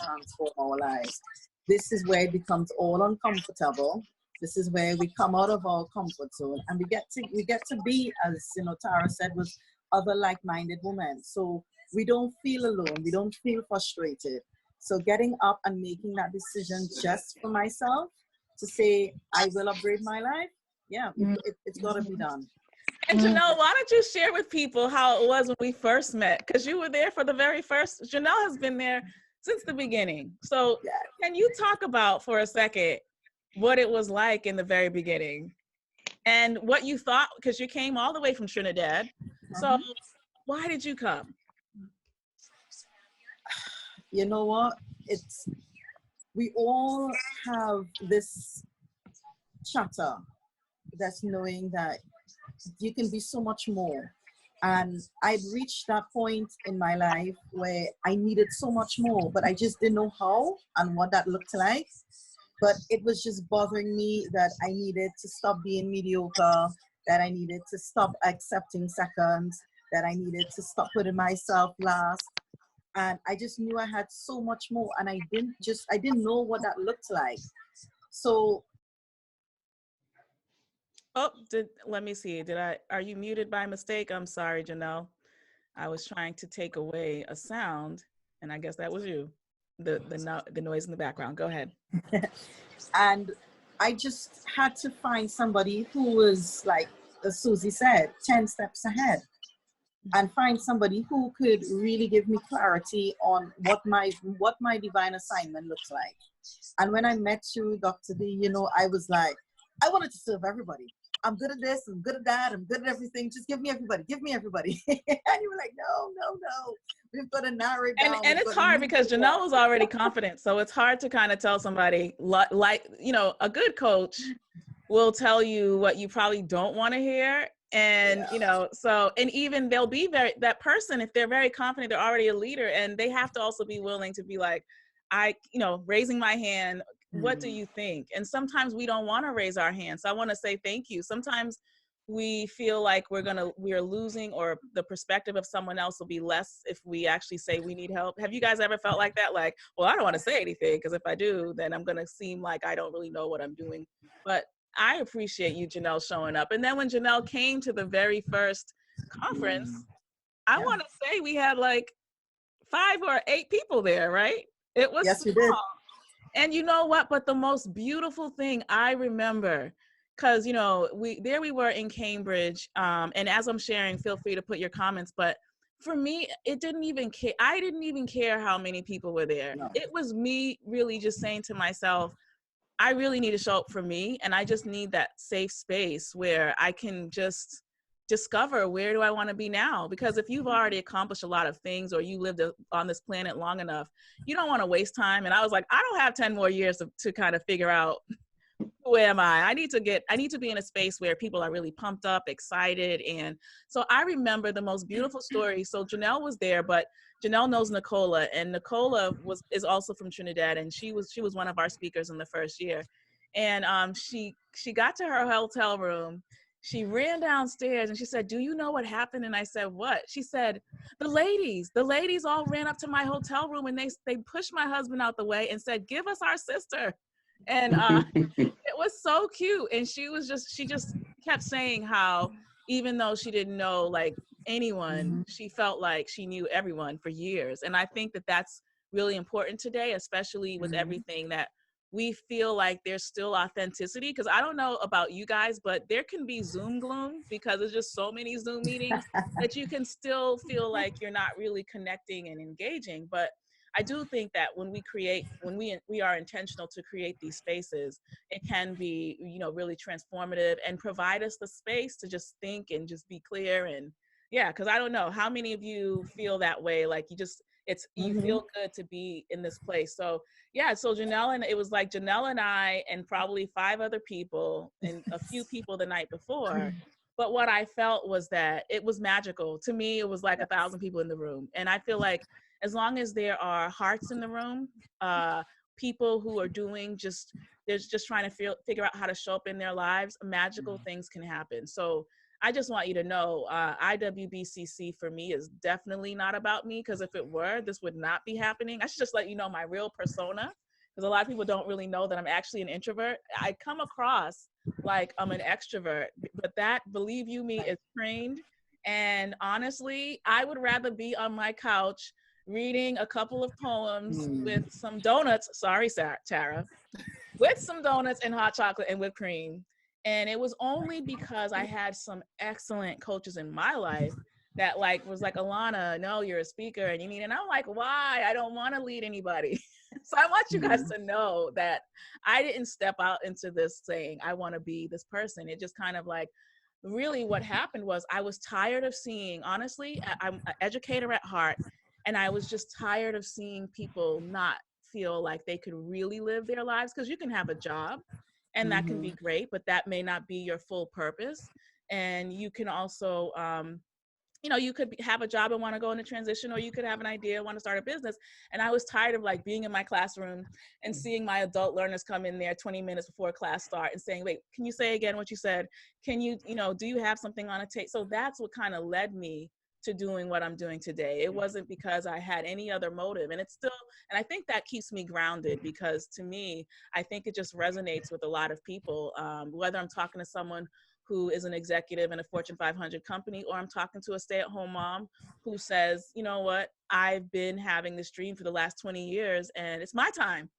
transform our lives. This is where it becomes all uncomfortable. This is where we come out of our comfort zone, and we get to be, as Tara said, with other like-minded women. So we don't feel alone. We don't feel frustrated. So getting up and making that decision just for myself to say I will upgrade my life, yeah, it's got to be done. And Janelle, why don't you share with people how it was when we first met? Because you were there for the very first. Janelle has been there since the beginning. So can you talk about for a second what it was like in the very beginning and what you thought, because you came all the way from Trinidad. So why did you come? You know what? We all have this chatter that's knowing that you can be so much more. And I'd reached that point in my life where I needed so much more, but I just didn't know how and what that looked like. But it was just bothering me that I needed to stop being mediocre, that I needed to stop accepting seconds, that I needed to stop putting myself last. And I just knew I had so much more, and I didn't know what that looked like. So let me see. Are you muted by mistake? I'm sorry, Janelle. I was trying to take away a sound, and I guess that was you. The noise in the background. Go ahead. And I just had to find somebody who was, like as Susie said, 10 steps ahead, and find somebody who could really give me clarity on what my divine assignment looks like. And when I met you, Dr. D, I was like, I wanted to serve everybody. I'm good at this, I'm good at that, I'm good at everything. Just give me everybody. And you were like, no. We've got to narrow it down. And it's hard because Janelle was already confident. So it's hard to kind of tell somebody, like, a good coach will tell you what you probably don't want to hear. And, and even they'll be that person, if they're very confident, they're already a leader, and they have to also be willing to be like, raising my hand, what do you think? And sometimes we don't want to raise our hands. So I want to say thank you. Sometimes we feel like we're losing, or the perspective of someone else will be less if we actually say we need help. Have you guys ever felt like that? Like, well, I don't want to say anything because if I do, then I'm going to seem like I don't really know what I'm doing. But I appreciate you, Janelle, showing up. And then when Janelle came to the very first conference, I want to say we had like 5 or 8 people there, right? It was yes, small. we did. And you know what? But the most beautiful thing I remember, because, we were in Cambridge. And as I'm sharing, feel free to put your comments. But for me, it didn't even care. I didn't even care how many people were there. No. It was me really just saying to myself, I really need to show up for me. And I just need that safe space where I can just discover, where do I want to be now? Because if you've already accomplished a lot of things, or you lived on this planet long enough, you don't want to waste time. And I was like, I don't have 10 more years to kind of figure out, who am I? I need to be in a space where people are really pumped up, excited. And so I remember the most beautiful story. So Janelle was there, but Janelle knows Nicola, and Nicola is also from Trinidad, and she was one of our speakers in the first year. And she got to her hotel room. She ran downstairs and she said, do you know what happened? And I said, what? She said, the ladies all ran up to my hotel room, and they pushed my husband out the way and said, give us our sister. And it was so cute. And she just kept saying how, even though she didn't know like anyone, she felt like she knew everyone for years. And I think that that's really important today, especially with everything that we feel like there's still authenticity. Because I don't know about you guys, but there can be Zoom gloom because there's just so many Zoom meetings that you can still feel like you're not really connecting and engaging. But I do think that when we are intentional to create these spaces, it can be, really transformative and provide us the space to just think and just be clear. And because I don't know how many of you feel that way. Like you feel good to be in this place. So so it was like Janelle and I and probably 5 other people and a few people the night before. But what I felt was that it was magical. To me, it was like 1,000 people in the room. And I feel like as long as there are hearts in the room, people who are they're just trying to figure out how to show up in their lives, magical things can happen. So I just want you to know, IWBCC for me is definitely not about me, because if it were, this would not be happening. I should just let you know my real persona, because a lot of people don't really know that I'm actually an introvert. I come across like I'm an extrovert, but that, believe you me, is trained. And honestly, I would rather be on my couch reading a couple of poems with some donuts. Sorry, Tara, with some donuts and hot chocolate and whipped cream. And it was only because I had some excellent coaches in my life that like was like, Alana, no, you're a speaker and you need, and I'm like, why? I don't want to lead anybody. So I want you guys to know that I didn't step out into this saying I want to be this person. It just kind of like, really what happened was I was tired of seeing, honestly, I'm an educator at heart, and I was just tired of seeing people not feel like they could really live their lives, because you can have a job and that can be great, but that may not be your full purpose. And you can also you could have a job and want to go into transition, or you could have an idea, want to start a business. And I was tired of like being in my classroom and seeing my adult learners come in there 20 minutes before class start and saying, wait, can you say again what you said? Can you, do you have something on a tape? So that's what kind of led me to doing what I'm doing today. It wasn't because I had any other motive. And it's still, and I think that keeps me grounded, because to me, I think it just resonates with a lot of people, whether I'm talking to someone who is an executive in a Fortune 500 company, or I'm talking to a stay-at-home mom who says, you know what, I've been having this dream for the last 20 years and it's my time.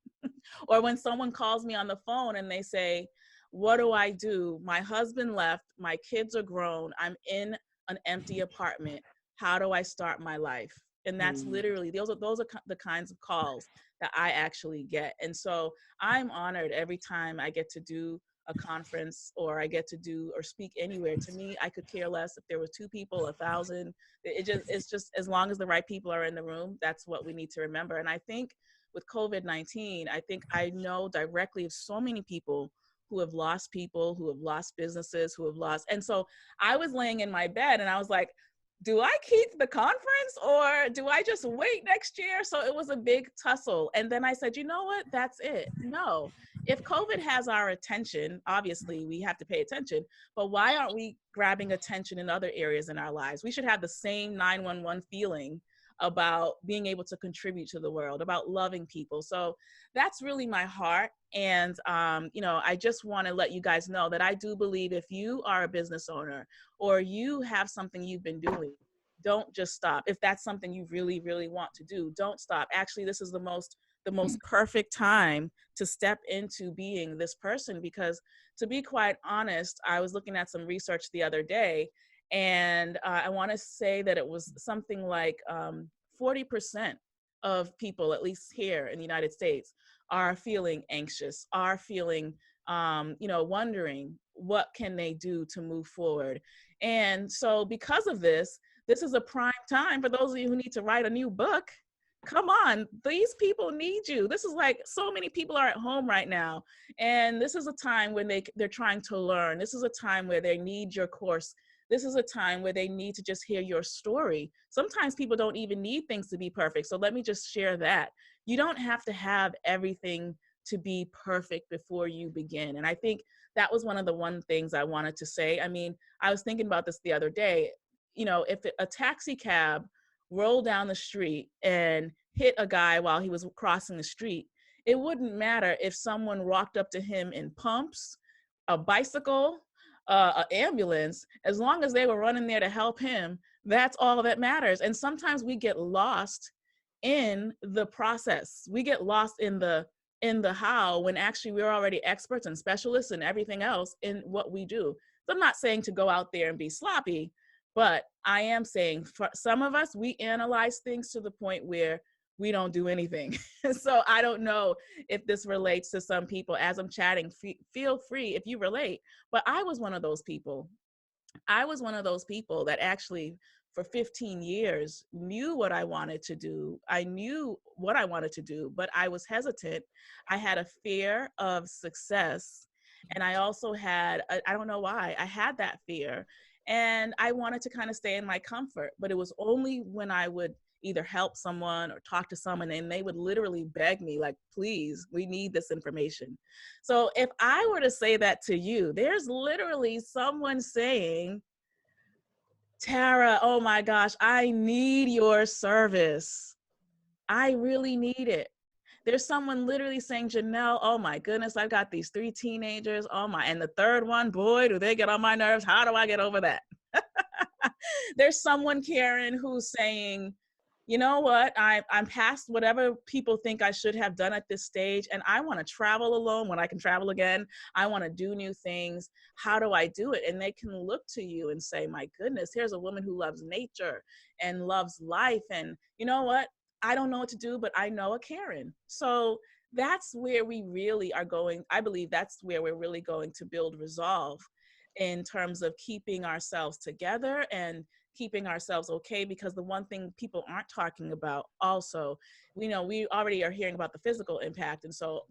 Or when someone calls me on the phone and they say, what do I do? My husband left, my kids are grown, I'm in an empty apartment. How do I start my life? And that's literally, those are the kinds of calls that I actually get. And so I'm honored every time I get to do a conference, or I get to do or speak anywhere. To me, I could care less if there were 2 people, 1,000. It's just as long as the right people are in the room, that's what we need to remember. And I think with COVID-19, I know directly of so many people who have lost people, who have lost businesses, who have lost. And so I was laying in my bed and I was like, do I keep the conference or do I just wait next year? So it was a big tussle. And then I said, you know what? That's it. No, if COVID has our attention, obviously we have to pay attention, but why aren't we grabbing attention in other areas in our lives? We should have the same 911 feeling about being able to contribute to the world, about loving people. So that's really my heart. And, I just want to let you guys know that I do believe if you are a business owner or you have something you've been doing, don't just stop. If that's something you really, really want to do, don't stop. Actually, this is the most perfect time to step into being this person, because to be quite honest, I was looking at some research the other day, and I want to say that it was something like 40% of people, at least here in the United States, are feeling anxious, are feeling, wondering what can they do to move forward. And so because of this, this is a prime time for those of you who need to write a new book. Come on, these people need you. This is like, so many people are at home right now, and this is a time when they're trying to learn. This is a time where they need your course. This is a time where they need to just hear your story. Sometimes people don't even need things to be perfect. So let me just share that. You don't have to have everything to be perfect before you begin. And I think that was one of the things I wanted to say. I mean, I was thinking about this the other day. If a taxi cab rolled down the street and hit a guy while he was crossing the street, it wouldn't matter if someone walked up to him in pumps, a bicycle, an ambulance. As long as they were running there to help him, that's all that matters. And sometimes we get lost in the process. We get lost in the how, when actually we're already experts and specialists and everything else in what we do. So I'm not saying to go out there and be sloppy, but I am saying for some of us, we analyze things to the point where we don't do anything. So I don't know if this relates to some people. As I'm chatting, feel free if you relate. But I was one of those people. I was one of those people that actually for 15 years knew what I wanted to do. I knew what I wanted to do, but I was hesitant. I had a fear of success. And I also had, I don't know why, I had that fear. And I wanted to kind of stay in my comfort, but it was only when I would either help someone or talk to someone and they would literally beg me like, please, we need this information. So if I were to say that to you, there's literally someone saying, Tara, oh my gosh, I need your service. I really need it. There's someone literally saying, Janelle, oh my goodness, I've got these 3 teenagers. Oh my, and the third one, boy, do they get on my nerves. How do I get over that? There's someone, Karen, who's saying, you know what, I'm past whatever people think I should have done at this stage, and I want to travel alone when I can travel again. I want to do new things. How do I do it? And they can look to you and say, my goodness, here's a woman who loves nature and loves life. And you know what? I don't know what to do, but I know a Karen. So that's where we really are going. I believe that's where we're really going to build resolve in terms of keeping ourselves together and keeping ourselves okay, because the one thing people aren't talking about also, we know we already are hearing about the physical impact, and so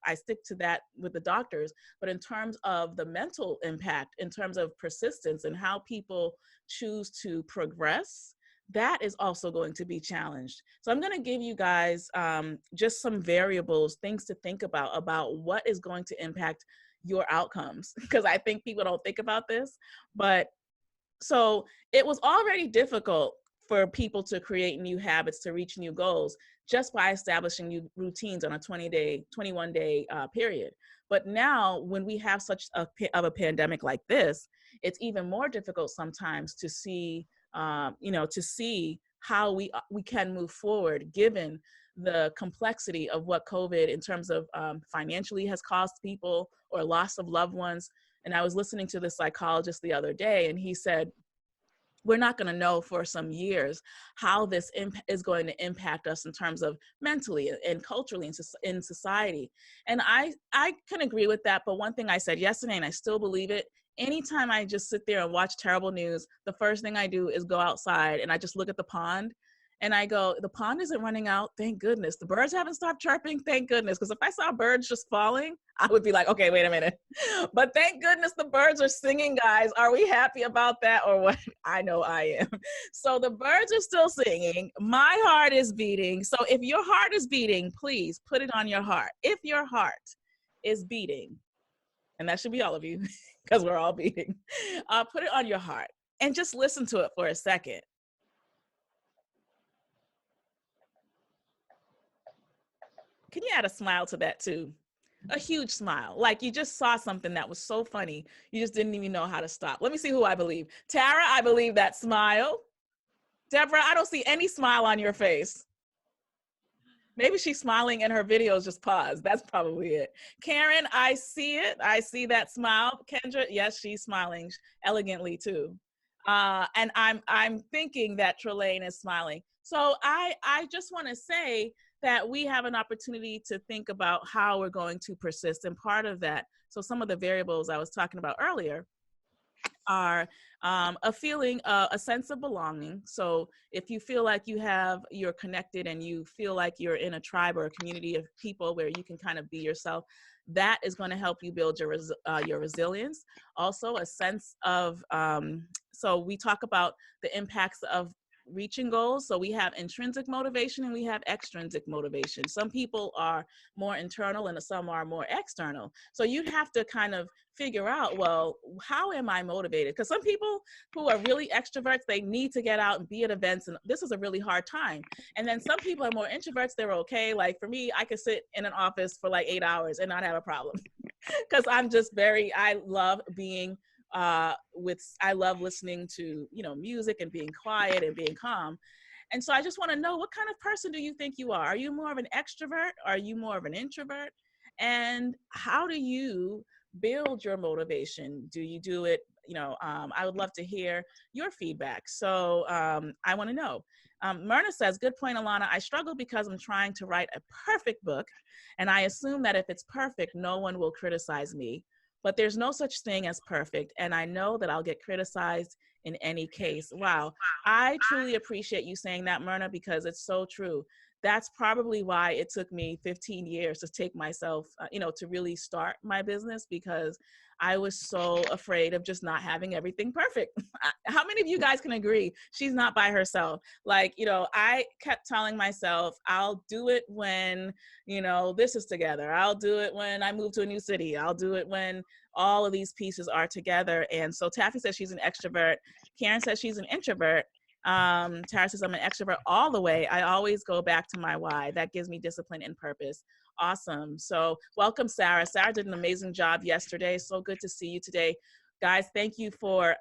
I stick to that with the doctors, but in terms of the mental impact, in terms of persistence and how people choose to progress, that is also going to be challenged. So I'm going to give you guys just some variables, things to think about what is going to impact your outcomes, because I think people don't think about this. But so it was already difficult for people to create new habits, to reach new goals, just by establishing new routines on a 21-day period. But now when we have such of a pandemic like this, it's even more difficult sometimes to see, to see how we can move forward, given the complexity of what COVID in terms of financially has cost people, or loss of loved ones. And I was listening to the psychologist the other day, and he said, we're not going to know for some years how this is going to impact us in terms of mentally and culturally in society. And I can agree with that. But one thing I said yesterday, and I still believe it, anytime I just sit there and watch terrible news, the first thing I do is go outside and I just look at the pond. And I go, the pond isn't running out. Thank goodness. The birds haven't stopped chirping. Thank goodness. Because if I saw birds just falling, I would be like, okay, wait a minute. But thank goodness the birds are singing, guys. Are we happy about that or what? I know I am. So the birds are still singing. My heart is beating. So if your heart is beating, please put it on your heart. If your heart is beating, and that should be all of you because we're all beating, put it on your heart and just listen to it for a second. Can you add a smile to that too? A huge smile, like you just saw something that was so funny, you just didn't even know how to stop. Let me see who I believe. Tara, I believe that smile. Deborah, I don't see any smile on your face. Maybe she's smiling and her videos just paused. That's probably it. Karen, I see it. I see that smile. Kendra, yes, she's smiling elegantly too. And I'm thinking that Trelane is smiling. So I just want to say that we have an opportunity to think about how we're going to persist. And part of that, so some of the variables I was talking about earlier are a feeling, a sense of belonging. So if you feel like you're connected and you feel like you're in a tribe or a community of people where you can kind of be yourself, that is going to help you build your resilience. Also a sense of, so we talk about the impacts of reaching goals. So we have intrinsic motivation and we have extrinsic motivation. Some people are more internal and some are more external. So you'd have to kind of figure out, well, how am I motivated? Because some people who are really extroverts, they need to get out and be at events, and this is a really hard time. And then some people are more introverts, they're okay. Like for me, I could sit in an office for like 8 hours and not have a problem because I'm just I love being I love listening to, music and being quiet and being calm. And so I just want to know, what kind of person do you think you are? Are you more of an extrovert? Are you more of an introvert? And how do you build your motivation? Do you do it? I would love to hear your feedback. So I want to know. Myrna says, good point, Alana. I struggle because I'm trying to write a perfect book. And I assume that if it's perfect, no one will criticize me. But there's no such thing as perfect. And I know that I'll get criticized in any case. Wow. I truly appreciate you saying that, Myrna, because it's so true. That's probably why it took me 15 years to take myself, to really start my business, because I was so afraid of just not having everything perfect. How many of you guys can agree she's not by herself? Like, I kept telling myself, I'll do it when, this is together. I'll do it when I move to a new city. I'll do it when all of these pieces are together. And so Taffy says she's an extrovert. Karen says she's an introvert. Tara says I'm an extrovert all the way. I always go back to my why. That gives me discipline and purpose. Awesome. So welcome, Sarah. Sarah did an amazing job yesterday. So good to see you today. Guys, thank you for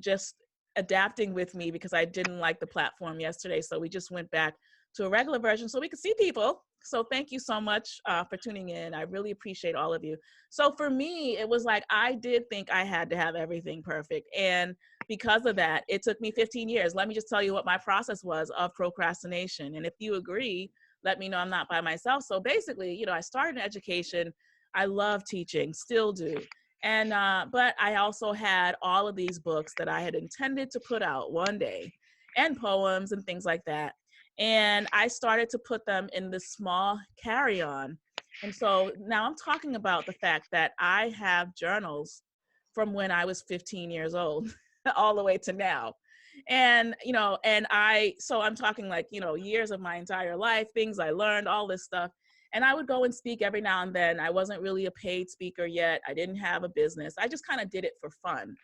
just adapting with me because I didn't like the platform yesterday. So we just went back to a regular version so we could see people. So thank you so much for tuning in. I really appreciate all of you. So for me, it was like I did think I had to have everything perfect. And because of that, it took me 15 years. Let me just tell you what my process was of procrastination. And if you agree, let me know I'm not by myself. So basically, you know, I started in education. I love teaching, still do. And but I also had all of these books that I had intended to put out one day, and poems and things like that. And I started to put them in this small carry-on. And so now I'm talking about the fact that I have journals from when I was 15 years old all the way to now. And, you know, so I'm talking like, you know, years of my entire life, things I learned, all this stuff. And I would go and speak every now and then. I wasn't really a paid speaker yet. I didn't have a business. I just kind of did it for fun.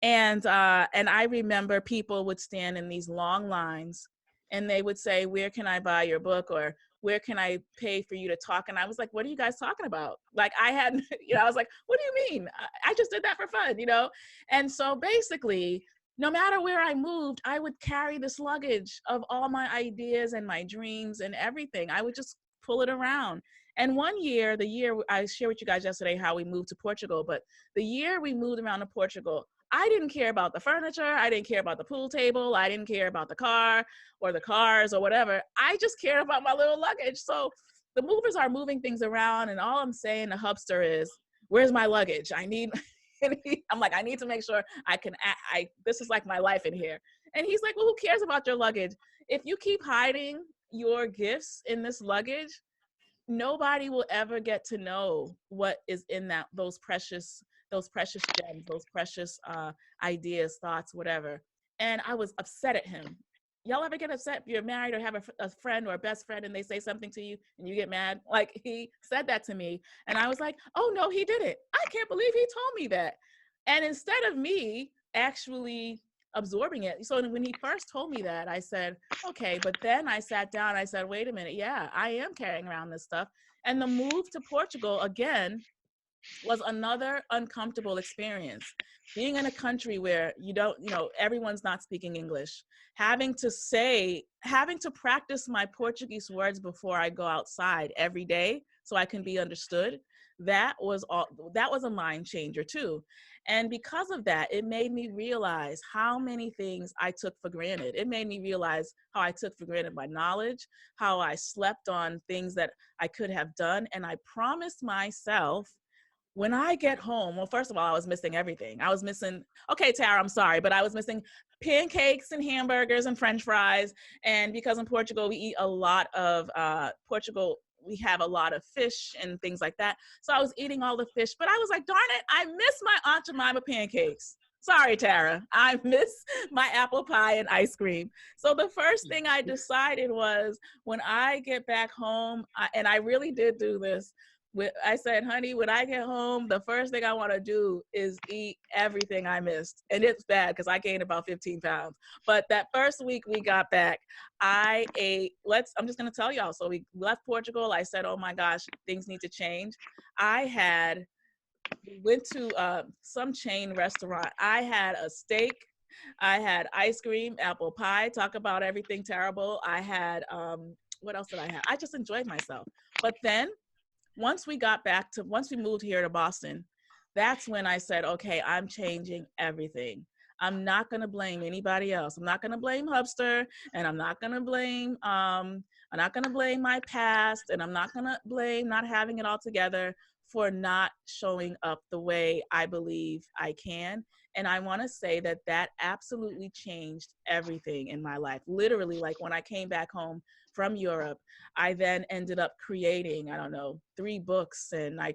And I remember people would stand in these long lines and they would say, where can I buy your book? Or where can I pay for you to talk? And I was like, what are you guys talking about? Like I had, you know, I was like, what do you mean? I just did that for fun, you know? And so basically, no matter where I moved, I would carry this luggage of all my ideas and my dreams and everything. I would just pull it around. And one year, the year I shared with you guys yesterday how we moved to Portugal, but the year we moved around to Portugal, I didn't care about the furniture. I didn't care about the pool table. I didn't care about the car or the cars or whatever. I just cared about my little luggage. So the movers are moving things around, and all I'm saying to Hubster is, where's my luggage? I need, I'm like, I need to make sure I can, this is like my life in here. And he's like, well, who cares about your luggage? If you keep hiding your gifts in this luggage, nobody will ever get to know what is in those precious gems, those precious ideas, thoughts, whatever. And I was upset at him. Y'all ever get upset if you're married or have a friend or a best friend and they say something to you and you get mad? Like he said that to me and I was like, oh no, he didn't. I can't believe he told me that. And instead of me actually absorbing it, so when he first told me that, I said, okay, but then I sat down, I said, wait a minute, yeah, I am carrying around this stuff. And the move to Portugal again was another uncomfortable experience. Being in a country where you don't, you know, everyone's not speaking English, having to practice my Portuguese words before I go outside every day so I can be understood. That was a mind changer too. And because of that, it made me realize how many things I took for granted. It made me realize how I took for granted my knowledge, how I slept on things that I could have done. And I promised myself, when I get home, well, first of all, I was missing everything. I was missing, okay, Tara, I'm sorry, but I was missing pancakes and hamburgers and French fries. And because in Portugal, we eat a lot of, we have a lot of fish and things like that. So I was eating all the fish, but I was like, darn it, I miss my Aunt Jemima pancakes. Sorry, Tara, I miss my apple pie and ice cream. So the first thing I decided was when I get back home, and I really did do this, I said, honey, when I get home, the first thing I want to do is eat everything I missed. And it's bad because I gained about 15 pounds. But that first week we got back, I ate, I'm just going to tell y'all. So we left Portugal. I said, oh my gosh, things need to change. We went to some chain restaurant. I had a steak. I had ice cream, apple pie, talk about everything terrible. I had, what else did I have? I just enjoyed myself. But then once we moved here to Boston, that's when I said, okay, I'm changing everything. I'm not going to blame anybody else. I'm not going to blame Hubster, and I'm not going to blame my past, and I'm not going to blame not having it all together for not showing up the way I believe I can. And I want to say that absolutely changed everything in my life. Literally, like when I came back home from Europe, I then ended up creating, 3 books, and I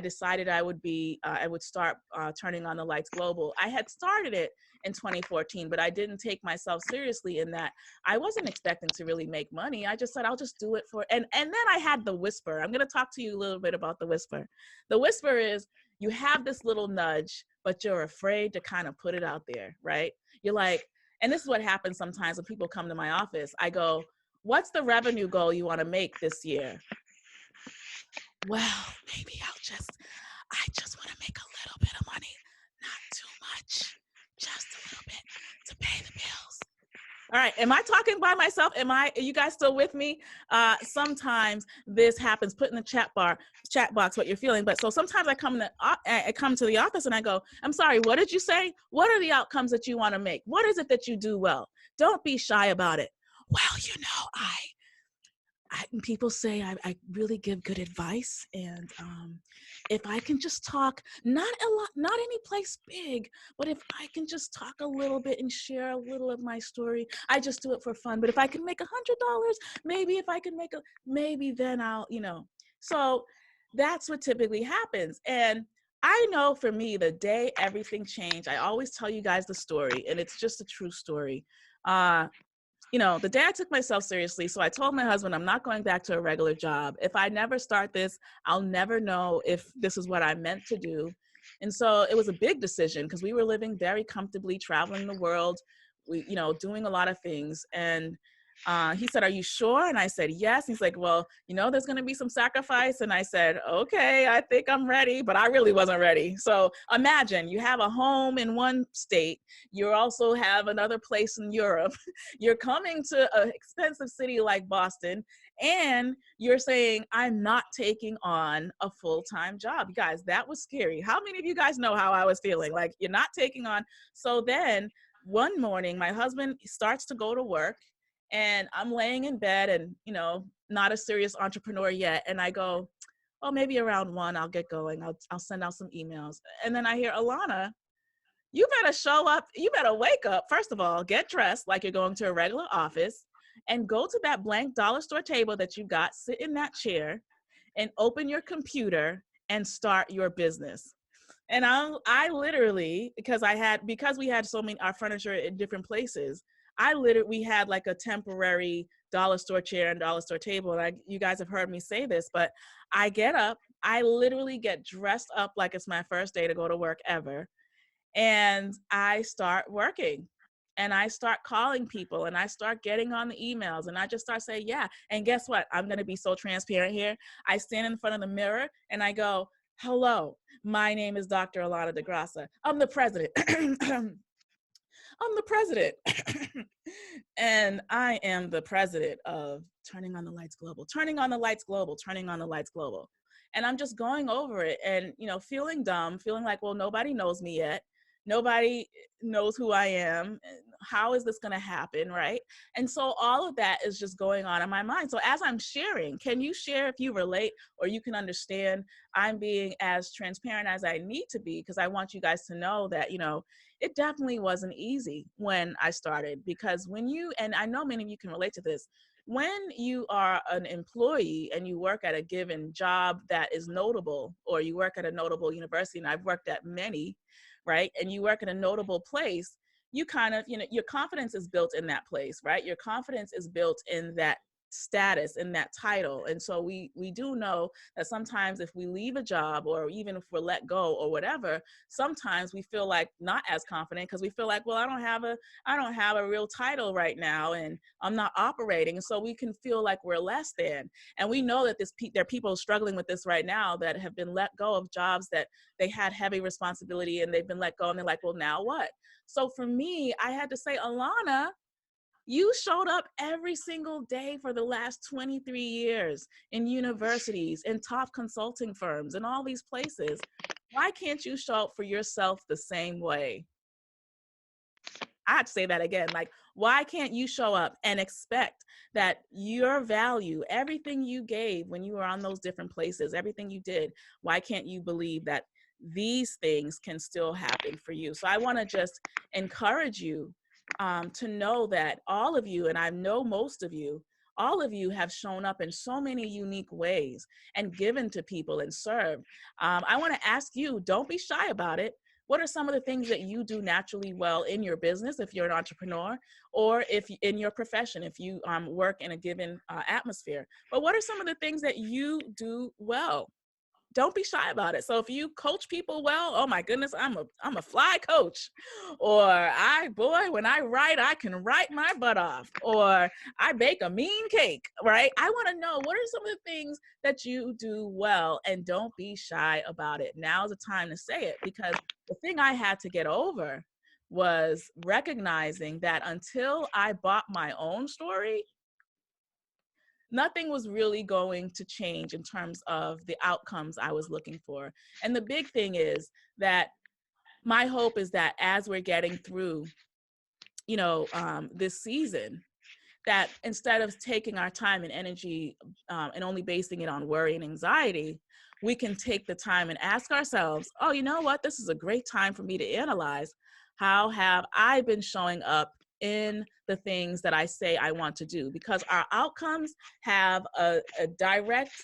decided I would start Turning on the Lights Global. I had started it in 2014, but I didn't take myself seriously in that I wasn't expecting to really make money. I just said, I'll just do it and then I had the whisper. I'm going to talk to you a little bit about the whisper. The whisper is, you have this little nudge, but you're afraid to kind of put it out there, right? You're like, and this is what happens sometimes when people come to my office. I go, what's the revenue goal you want to make this year? Well, maybe I just want to make a little bit of money, not too much, just a little bit to pay the bills. All right, am I talking by myself? Are you guys still with me? Sometimes this happens. Put in the chat box what you're feeling. But so sometimes I come to the office and I go, I'm sorry, what did you say? What are the outcomes that you want to make? What is it that you do well? Don't be shy about it. Well, people say I really give good advice, and if I can just talk, not a lot, not any place big, but if I can just talk a little bit and share a little of my story, I just do it for fun. But if I can make $100, maybe if I can maybe then I'll, So that's what typically happens. And I know for me, the day everything changed, I always tell you guys the story, and it's just a true story. The day I took myself seriously, so I told my husband, I'm not going back to a regular job. If I never start this, I'll never know if this is what I'm meant to do. And so it was a big decision because we were living very comfortably, traveling the world, doing a lot of things. And he said, are you sure? And I said, yes. He's like, well, there's going to be some sacrifice. And I said, okay, I think I'm ready, but I really wasn't ready. So imagine you have a home in one state. You also have another place in Europe. You're coming to an expensive city like Boston, and you're saying, I'm not taking on a full-time job. You guys, that was scary. How many of you guys know how I was feeling? Like, you're not taking on. So then one morning, my husband starts to go to work, and I'm laying in bed and, not a serious entrepreneur yet. And I go, oh, maybe around 1, I'll get going. I'll send out some emails. And then I hear, Alana, you better show up. You better wake up. First of all, get dressed like you're going to a regular office and go to that blank dollar store table that you got, sit in that chair and open your computer and start your business. And I literally, because we had so many, our furniture in different places, we had like a temporary dollar store chair and dollar store table. And you guys have heard me say this, but I get up, I literally get dressed up like it's my first day to go to work ever. And I start working, and I start calling people, and I start getting on the emails, and I just start saying, yeah. And guess what? I'm going to be so transparent here. I stand in front of the mirror and I go, hello, my name is Dr. Alana DeGrassa. I'm the president. I'm the president. And I am the president of Turning on the Lights Global, Turning on the Lights Global, Turning on the Lights Global. And I'm just going over it and, feeling dumb, feeling like, well, nobody knows me yet. Nobody knows who I am. How is this going to happen, right? And so all of that is just going on in my mind. So as I'm sharing, can you share if you relate or you can understand? I'm being as transparent as I need to be because I want you guys to know that, it definitely wasn't easy when I started, because and I know many of you can relate to this, when you are an employee and you work at a given job that is notable, or you work at a notable university, and I've worked at many, right? And you work in a notable place, you kind of, your confidence is built in that place, right? Your confidence is built in that status, in that title. And so we do know that sometimes if we leave a job, or even if we're let go or whatever, sometimes we feel like not as confident because we feel like, well, I don't have a real title right now, and I'm not operating. And so we can feel like we're less than. And we know that there are people struggling with this right now that have been let go of jobs that they had heavy responsibility, and they've been let go, and they're like, well, now what? So for me, I had to say, Alana, you showed up every single day for the last 23 years in universities, in top consulting firms, and all these places. Why can't you show up for yourself the same way? I have to say that again. Like, why can't you show up and expect that your value, everything you gave when you were on those different places, everything you did, why can't you believe that these things can still happen for you? So I want to just encourage you to know that all of you, and I know most of you, all of you have shown up in so many unique ways and given to people and served. I want to ask you, don't be shy about it. What are some of the things that you do naturally well in your business, if you're an entrepreneur, or if in your profession, if you work in a given atmosphere? But what are some of the things that you do well? don't be shy about it. So if you coach people well, oh my goodness, I'm a fly coach. Or when I write, I can write my butt off. Or I bake a mean cake, right? I want to know, what are some of the things that you do well, and don't be shy about it. Now's the time to say it, because the thing I had to get over was recognizing that until I bought my own story, nothing was really going to change in terms of the outcomes I was looking for. And the big thing is that my hope is that as we're getting through, this season, that instead of taking our time and energy and only basing it on worry and anxiety, we can take the time and ask ourselves, oh, you know what? This is a great time for me to analyze, how have I been showing up in the things that I say I want to do? Because our outcomes have are a direct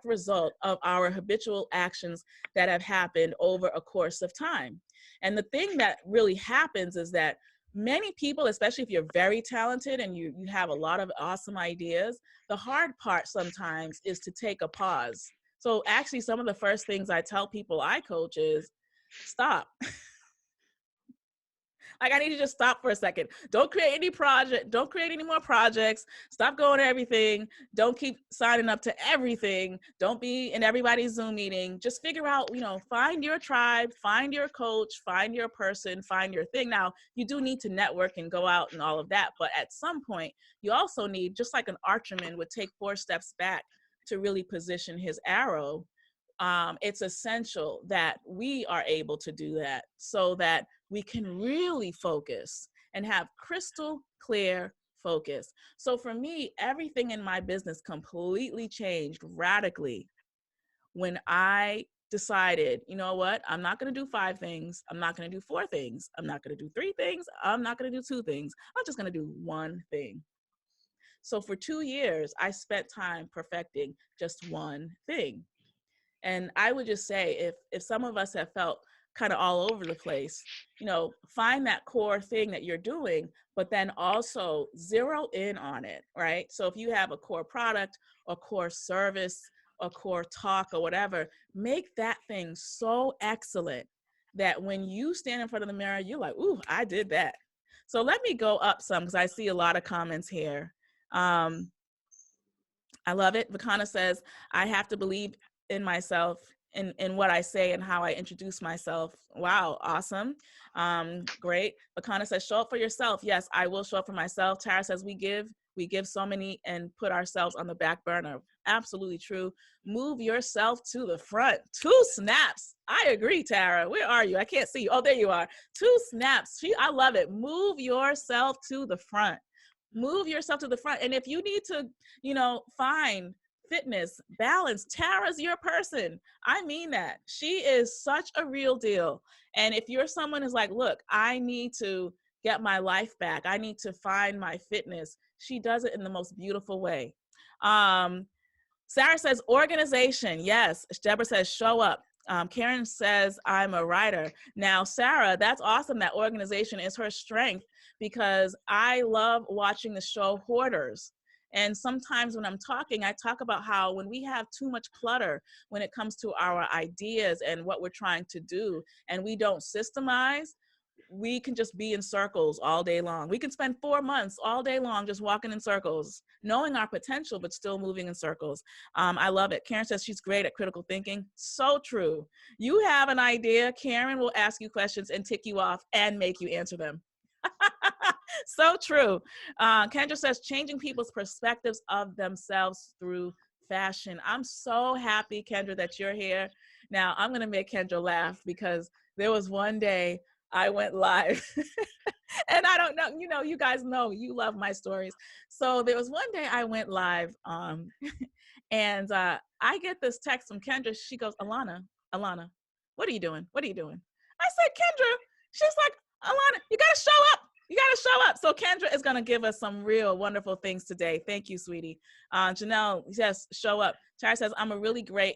result of our habitual actions that have happened over a course of time. And the thing that really happens is that many people, especially if you're very talented and you have a lot of awesome ideas, the hard part sometimes is to take a pause. So actually, some of the first things I tell people I coach is stop. Like, I need you to just stop for a second. Don't create any more projects. Stop going to everything. Don't keep signing up to everything. Don't be in everybody's Zoom meeting. Just figure out, find your tribe, find your coach, find your person, find your thing. Now, you do need to network and go out and all of that. But at some point, you also need, just like an archerman would take 4 steps back to really position his arrow. It's essential that we are able to do that so that we can really focus and have crystal clear focus. So for me, everything in my business completely changed radically when I decided, you know what, I'm not going to do 5 things. I'm not going to do 4 things. I'm not going to do 3 things. I'm not going to do 2 things. I'm just going to do 1 thing. So for 2 years, I spent time perfecting just 1 thing. And I would just say, if some of us have felt kind of all over the place, find that core thing that you're doing, but then also zero in on it, right? So if you have a core product or core service or core talk or whatever, make that thing so excellent that when you stand in front of the mirror, you're like, ooh, I did that. So let me go up some, because I see a lot of comments here. I love it. Vakana says, I have to believe in myself, in what I say and how I introduce myself. Wow, awesome. Great. Vakana says, show up for yourself. Yes, I will show up for myself. Tara says, we give so many and put ourselves on the back burner. Absolutely true. Move yourself to the front. 2 snaps. I agree, Tara. Where are you? I can't see you. Oh, there you are. 2 snaps. I love it. Move yourself to the front. Move yourself to the front. And if you need to, find fitness, balance, Tara's your person. I mean that. She is such a real deal. And if you're someone who's like, look, I need to get my life back, I need to find my fitness, she does it in the most beautiful way. Sarah says, organization. Yes. Deborah says, show up. Karen says, I'm a writer. Now, Sarah, that's awesome that organization is her strength, because I love watching the show Hoarders. And sometimes when I'm talking, I talk about how when we have too much clutter when it comes to our ideas and what we're trying to do, and we don't systemize, we can just be in circles all day long. We can spend 4 months all day long just walking in circles, knowing our potential, but still moving in circles. I love it. Karen says she's great at critical thinking. So true. You have an idea, Karen will ask you questions and tick you off and make you answer them. So true. Kendra says, changing people's perspectives of themselves through fashion. I'm so happy, Kendra, that you're here. Now, I'm going to make Kendra laugh, because there was one day I went live and I don't know, you guys know, you love my stories. So there was one day I went live and I get this text from Kendra. She goes, Alana, what are you doing? What are you doing? I said, Kendra. She's like, Alana, you got to show up. You got to show up. So Kendra is going to give us some real wonderful things today. Thank you, sweetie. Janelle says, show up. Tara says, I'm really good